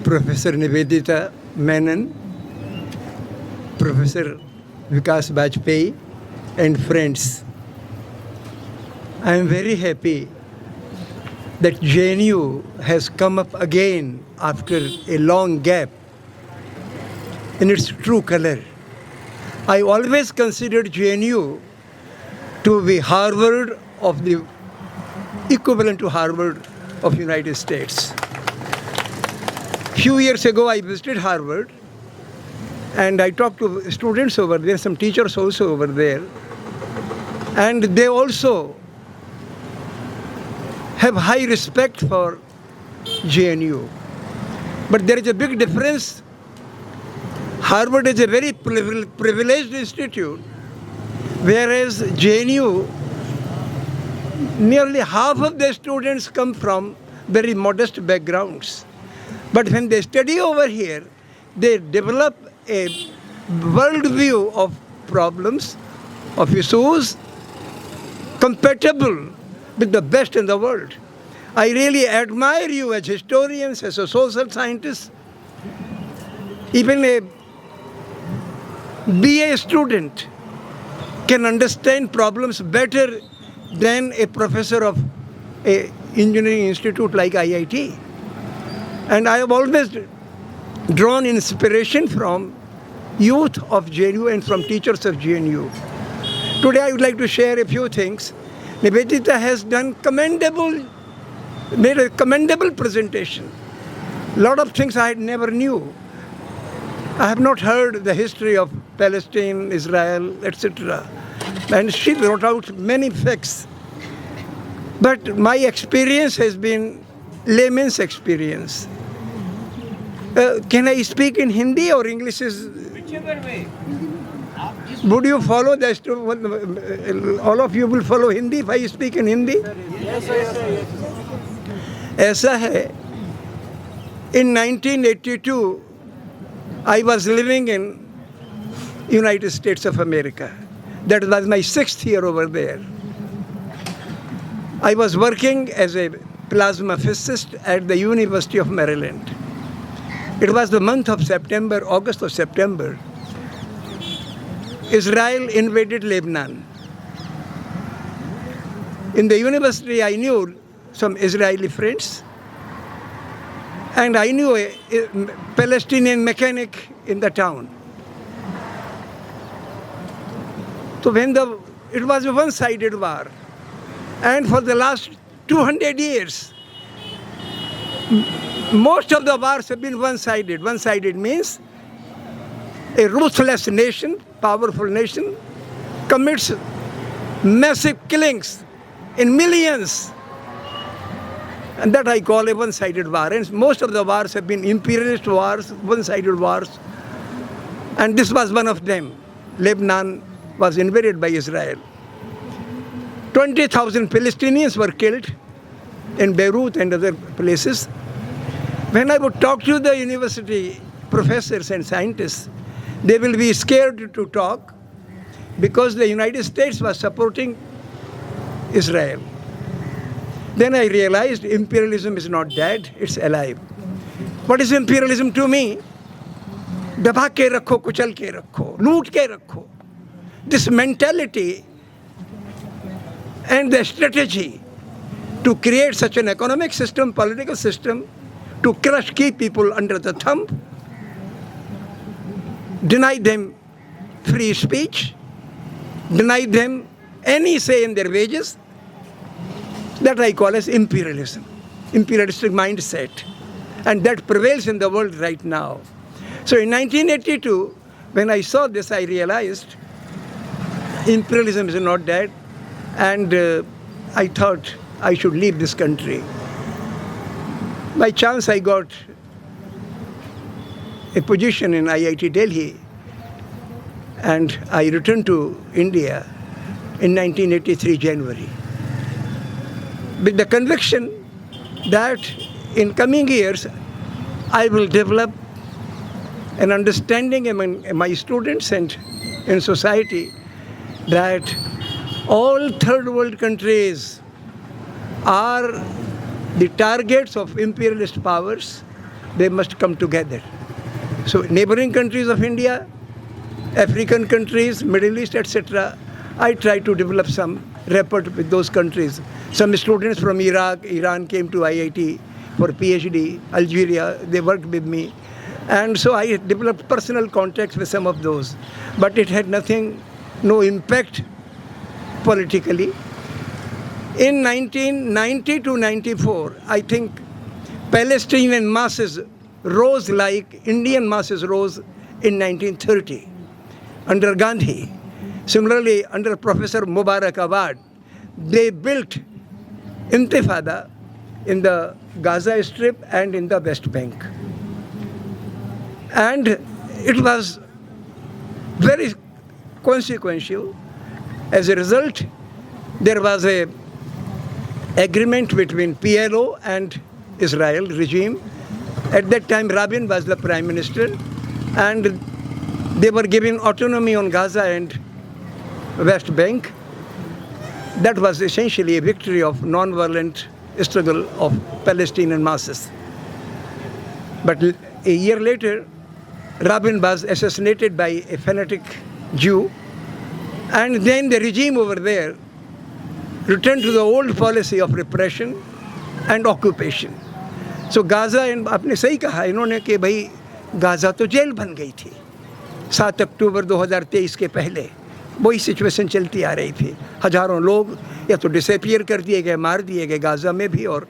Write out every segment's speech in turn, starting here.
Professor Nivedita Menon, Professor Vikas Bajpayee, and friends. I am very happy that JNU has come up again after a long gap in its true color. I always considered JNU to be Harvard of the equivalent to Harvard of United States. Few years ago, I visited Harvard and I talked to students over there, some teachers also over there, and they also have high respect for JNU. But there is a big difference. Harvard is a very privileged institute, whereas JNU, nearly half of the students come from very modest backgrounds. But when they study over here, they develop a worldview of problems, of issues, compatible with the best in the world. I really admire you as historians, as a social scientist. Even a BA student can understand problems better than a professor of an engineering institute like IIT. And I have always drawn inspiration from youth of JNU and from teachers of JNU. Today I would like to share a few things. Nivedita has made a commendable presentation. A lot of things I never knew. I have not heard the history of Palestine, Israel, etc. And she brought out many facts. But my experience has been layman's experience. Can I speak in Hindi or English? Whichever way. Would you follow that? All of you will follow Hindi if I speak in Hindi? Yes, yes. ऐसा है, in 1982, I was living in United States of America. That was my 6th year over there. I was working as a plasma physicist at the University of Maryland. It was the month of September, August or September. Israel invaded Lebanon. In the university, I knew some Israeli friends, and I knew a Palestinian mechanic in the town. So it was a one-sided war, and for the last 200 years, most of the wars have been one-sided. One-sided means a ruthless nation, powerful nation, commits massive killings in millions. And that I call a one-sided war. And most of the wars have been imperialist wars, one-sided wars. And this was one of them. Lebanon was invaded by Israel. 20,000 Palestinians were killed in Beirut and other places. When I would talk to the university professors and scientists, they will be scared to talk because the United States was supporting Israel. Then I realized imperialism is not dead, it's alive. What is imperialism to me? Daba ke rakho, kuchal ke rakho, loot ke rakho. This mentality and the strategy to create such an economic system, political system, to crush, keep people under the thumb, deny them free speech, deny them any say in their wages, that I call as imperialism, imperialistic mindset. And that prevails in the world right now. So in 1982, when I saw this, I realized imperialism is not dead, and I thought I should leave this country. By chance, I got a position in IIT Delhi, and I returned to India in 1983 January, with the conviction that in coming years I will develop an understanding among my students and in society that all third world countries are the targets of imperialist powers they must come together. So neighboring countries of India, African countries, Middle East, etc., I try to develop some rapport with those countries. Some students from Iraq, Iran came to IIT for PhD, Algeria, they worked with me. And so I developed personal contacts with some of those. But it had no impact politically. In 1990 to 94, I think Palestinian masses rose like Indian masses rose in 1930 under Gandhi. Similarly, under Professor Mubarak Awad, they built Intifada in the Gaza Strip and in the West Bank. And it was very consequential. As a result, there was an agreement between PLO and Israel regime. At that time, Rabin was the prime minister, and they were giving autonomy on Gaza and West Bank. That was essentially a victory of non-violent struggle of Palestinian masses. But a year later, Rabin was assassinated by a fanatic Jew, and then the regime over there returned to the old policy of repression and occupation. So Gaza, आपने सही कहा इन्होंने कि भाई Gaza तो jail बन गई थी 7 अक्टूबर 2023 के पहले वही सिचुएशन चलती आ रही थी. हज़ारों लोग या तो डिसअपियर कर दिए गए, मार दिए गए गाज़ा में भी और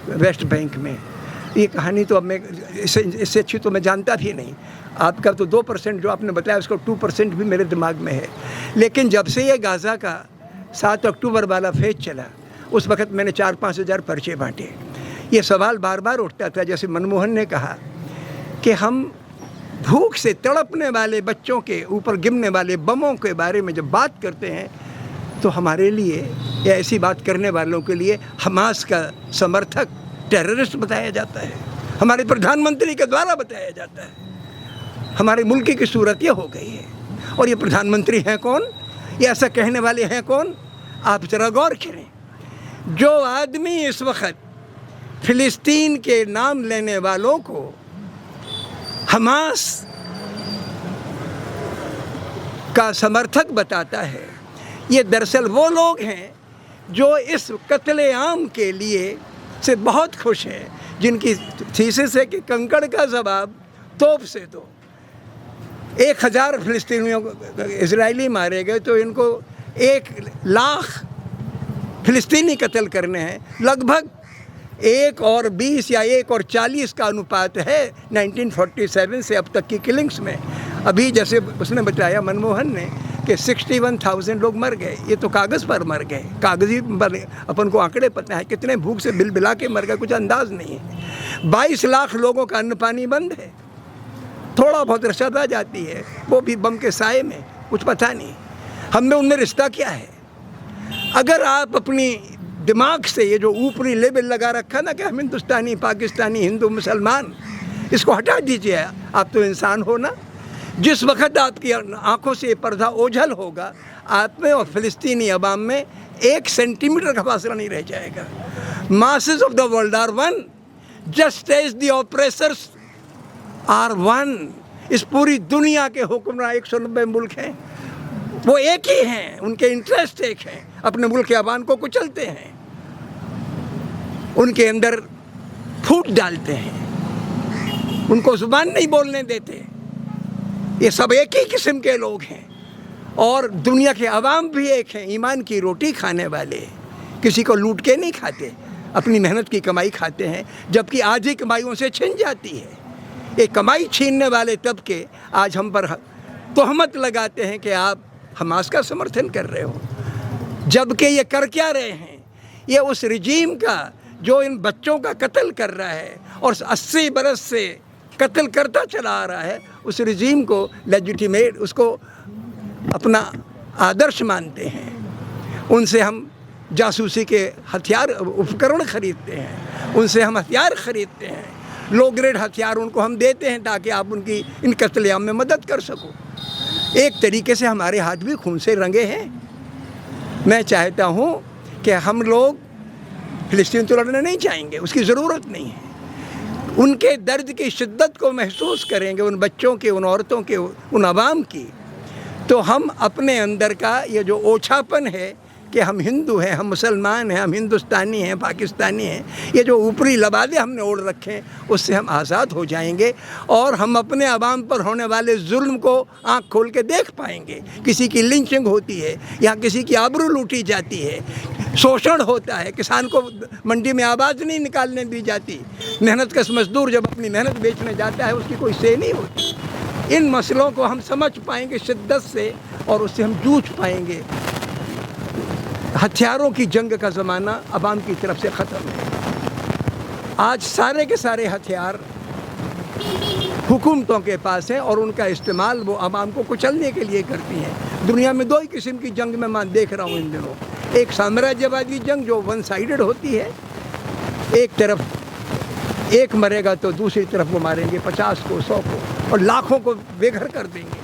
वेस्ट बैंक में. ये कहानी तो अब मैं इससे अच्छी तो मैं जानता भी नहीं. आपका तो 2% जो आपने बताया उसका 2% भी मेरे दिमाग में है. लेकिन जब से ये गाज़ा का 7 अक्टूबर वाला फेज चला, उस वक्त मैंने 4-5 हज़ार पर्चे बांटे. ये सवाल बार बार उठता था, जैसे मनमोहन ने कहा कि हम भूख से तड़पने वाले बच्चों के ऊपर गिरने वाले बमों के बारे में जब बात करते हैं तो हमारे लिए या ऐसी बात करने वालों के लिए हमास का समर्थक टेररिस्ट बताया जाता है, हमारे प्रधानमंत्री के द्वारा बताया जाता है. हमारे मुल्क की सूरत ये हो गई है. और ये प्रधानमंत्री हैं कौन, ये ऐसा कहने वाले हैं कौन? आप ज़रा गौर करें. जो आदमी इस वक्त फ़िलिस्तीन के नाम लेने वालों को हमास का समर्थक बताता है, ये दरअसल वो लोग हैं जो इस कत्ले-आम के लिए से बहुत खुश हैं, जिनकी थीसिस है कि कंकड़ का जवाब तोप से दो. 1000 फ़िलिस्तीनियों इजरायली मारे गए तो इनको 1 लाख फ़िलिस्तीनी कत्ल करने हैं. लगभग 1 और 20 या 1 और 40 का अनुपात है 1947 से अब तक की किलिंग्स में. अभी जैसे उसने बताया मनमोहन ने कि 61,000 लोग मर गए. ये तो कागज़ पर मर गए, कागज़ी बने. अपन को आंकड़े पता है कितने भूख से बिलबिला के मर गए, कुछ अंदाज़ नहीं है. 22 लाख लोगों का अन्न पानी बंद है. थोड़ा बहुत रसद आ जाती है, वो भी बम के साए में, कुछ पता नहीं. हम में उनमें रिश्ता क्या है? अगर आप अपनी दिमाग से ये जो ऊपरी लेबल लगा रखा ना कि हम हिंदुस्तानी, पाकिस्तानी, हिंदू, मुसलमान, इसको हटा दीजिए. आप तो इंसान हो ना. जिस वक्त आपकी आंखों से ये पर्दा ओझल होगा, आप में और फ़िलिस्तीनी अवाम में 1 सेंटीमीटर का फासला नहीं रह जाएगा. masses of the world are one, just as the oppressors are one. इस पूरी दुनिया के हुक्मरान 190 मुल्क हैं, वो एक ही हैं, उनके इंटरेस्ट एक हैं, अपने मुल्क के अवाम को कुचलते हैं, उनके अंदर फूट डालते हैं, उनको ज़ुबान नहीं बोलने देते. ये सब एक ही किस्म के लोग हैं. और दुनिया के अवाम भी एक हैं, ईमान की रोटी खाने वाले, किसी को लूट के नहीं खाते, अपनी मेहनत की कमाई खाते हैं, जबकि आधी कमाई उनसे छिन जाती है. ये कमाई छीनने वाले तबके आज हम पर तोहमत लगाते हैं कि आप हमास का समर्थन कर रहे हो, जबकि ये कर क्या रहे हैं? ये उस रिजीम का जो इन बच्चों का कत्ल कर रहा है और 80 बरस से कत्ल करता चला आ रहा है, उस रिजीम को लेजिटिमेट, उसको अपना आदर्श मानते हैं. उनसे हम जासूसी के हथियार उपकरण ख़रीदते हैं, उनसे हम हथियार ख़रीदते हैं, लो ग्रेड हथियार उनको हम देते हैं ताकि आप उनकी इन कत्लेआम में मदद कर सको. एक तरीके से हमारे हाथ भी खून से रंगे हैं. मैं चाहता हूँ कि हम लोग फ़िलिस्तीन तो लड़ने नहीं चाहेंगे, उसकी ज़रूरत नहीं है. ان کے درد کی شدت کو محسوس کریں گے، ان بچوں کے، ان عورتوں کے، ان عوام کی، تو ہم اپنے اندر کا یہ جو اوچھاپن ہے کہ ہم ہندو ہیں، ہم مسلمان ہیں، ہم ہندوستانی ہیں، پاکستانی ہیں، یہ جو اوپری لبادے ہم نے اوڑھ رکھے ہیں، اس سے ہم آزاد ہو جائیں گے اور ہم اپنے عوام پر ہونے والے ظلم کو آنکھ کھول کے دیکھ پائیں گے۔ کسی کی لنچنگ ہوتی ہے یا کسی کی آبرو لوٹی جاتی ہے، شوشن ہوتا ہے، کسان کو منڈی میں آواز نہیں نکالنے دی جاتی، محنت کش مزدور جب اپنی محنت بیچنے جاتا ہے اس کی کوئی سے نہیں ہوتی۔ ان مسئلوں کو ہم سمجھ پائیں گے شدت سے اور اس سے ہم جوجھ پائیں گے۔ ہتھیاروں کی جنگ کا زمانہ عوام کی طرف سے ختم ہے۔ آج سارے کے سارے ہتھیار حکومتوں کے پاس ہیں اور ان کا استعمال وہ عوام کو کچلنے کے لیے کرتی ہیں۔ دنیا میں دو ہی قسم کی جنگ میں دیکھ رہا ہوں ان دنوں، ایک سامراجیہ وادی جنگ جو ون سائیڈڈ ہوتی ہے، ایک طرف ایک مرے گا تو دوسری طرف وہ ماریں گے 50 کو 100 کو اور لاکھوں کو بے گھر کر دیں گے،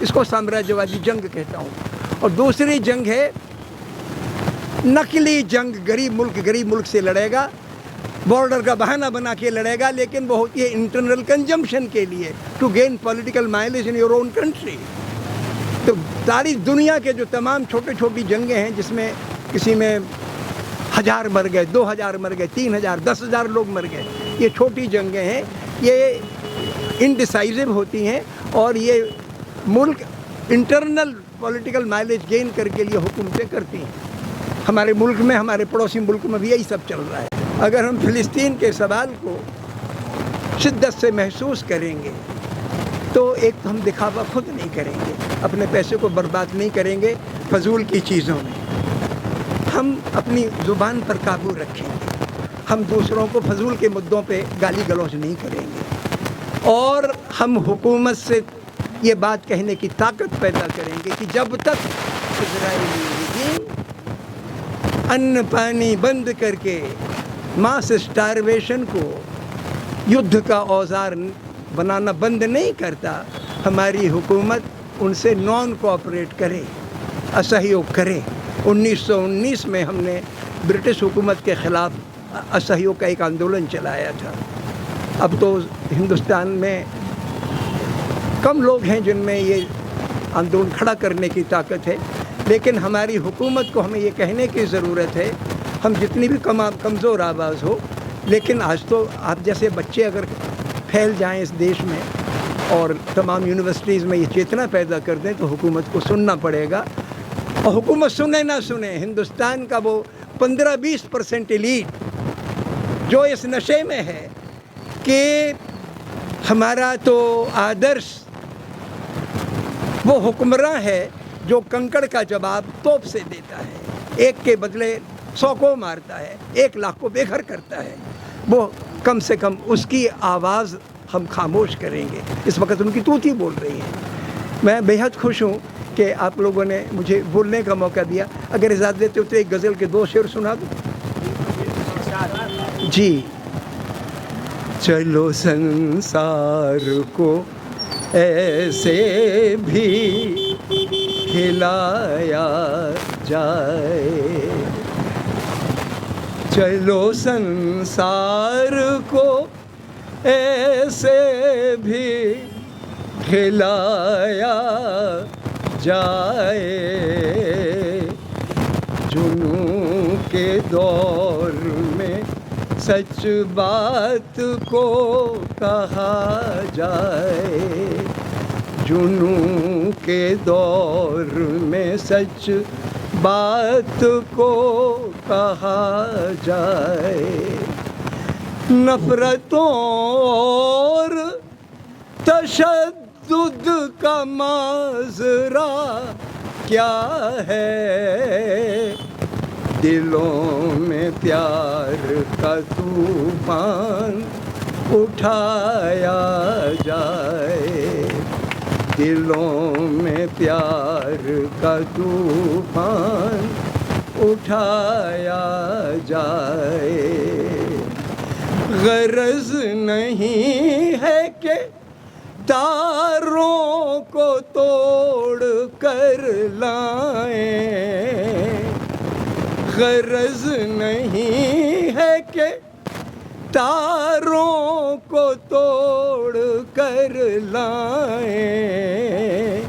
اس کو سامراجیہ وادی جنگ کہتا ہوں۔ اور دوسری جنگ ہے نقلی جنگ، غریب ملک سے لڑے گا، بارڈر کا بہانہ بنا کے لڑے گا، لیکن وہ ہوتی ہے انٹرنل کنجمپشن کے لیے، to gain political mileage in your own country. تو ساری دنیا کے جو تمام چھوٹی جنگیں ہیں جس میں کسی میں 1000 مر گئے، 2000 مر گئے، 3000 10,000 لوگ مر گئے، یہ چھوٹی جنگیں ہیں، یہ انڈیسائزو ہوتی ہیں اور یہ ملک انٹرنل پولیٹیکل مائلیج گین کر کے لیے حکومتیں کرتی ہیں۔ ہمارے ملک میں، ہمارے پڑوسی ملک میں بھی یہی سب چل رہا ہے۔ اگر ہم فلسطین کے سوال کو شدت سے محسوس کریں گے تو ایک ہم دکھاوا خود نہیں کریں گے، اپنے پیسے کو برباد نہیں کریں گے فضول کی چیزوں میں، ہم اپنی زبان پر قابو رکھیں گے، ہم دوسروں کو فضول کے مدعوں پہ گالی گلوچ نہیں کریں گے، اور ہم حکومت سے یہ بات کہنے کی طاقت پیدا کریں گے کہ جب تک اسرائیلی رجیم ان پانی بند کر کے ماس اسٹارویشن کو یدھ کا اوزار بنانا بند نہیں کرتا، ہماری حکومت ان سے نان کوآپریٹ کرے، اسہیوگ کرے۔ 1919 میں ہم نے برٹش حکومت کے خلاف اسہیوگ کا ایک آندولن چلایا تھا۔ اب تو ہندوستان میں کم لوگ ہیں جن میں یہ آندولن کھڑا کرنے کی طاقت ہے، لیکن ہماری حکومت کو ہمیں یہ کہنے کی ضرورت ہے، ہم جتنی بھی کمزور آواز ہو، لیکن آج تو آپ جیسے بچے اگر پھیل جائیں اس دیش میں اور تمام یونیورسٹیز میں یہ چیتنا پیدا کر دیں تو حکومت کو سننا پڑے گا، اور حکومت سنے نہ سنے، ہندوستان کا وہ 15-20% ایلیٹ جو اس نشے میں ہے کہ ہمارا تو آدرش وہ حکمراں ہے جو کنکڑ کا جواب توپ سے دیتا ہے، ایک کے بدلے 100 کو مارتا ہے، 1 لاکھ کو بے گھر کرتا ہے، وہ کم سے کم اس کی آواز ہم خاموش کریں گے۔ اس وقت ان کی طوطی بول رہی ہے۔ میں بے حد خوش ہوں کہ آپ لوگوں نے مجھے بولنے کا موقع دیا۔ اگر اجازت دیتے ہو تو ایک غزل کے 2 شعر سنا دوں؟ جی، چلو سنسار کو ایسے بھی کھلایا جائے، چلو سنسار کو ایسے بھی کھلایا جائے، جنوں کے دور میں سچ بات کو کہا جائے، جنوں کے دور میں سچ بات کو کہا جائے، نفرتوں اور تشدد کا ماجرا کیا ہے، دلوں میں پیار کا طوفان اٹھایا جائے، دلوں میں پیار کا طوفان اٹھایا جائے، غرض نہیں ہے کہ تاروں کو توڑ کر لائیں، غرض نہیں ہے کہ تاروں کو توڑ کر لائیں،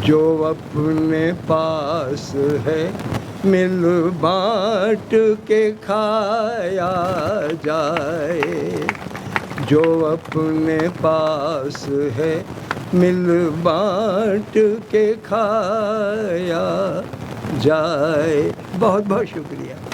جو اپنے پاس ہے مل بانٹ کے کھایا جائے، جو اپنے پاس ہے مل بانٹ کے کھایا جائے۔ بہت بہت شکریہ۔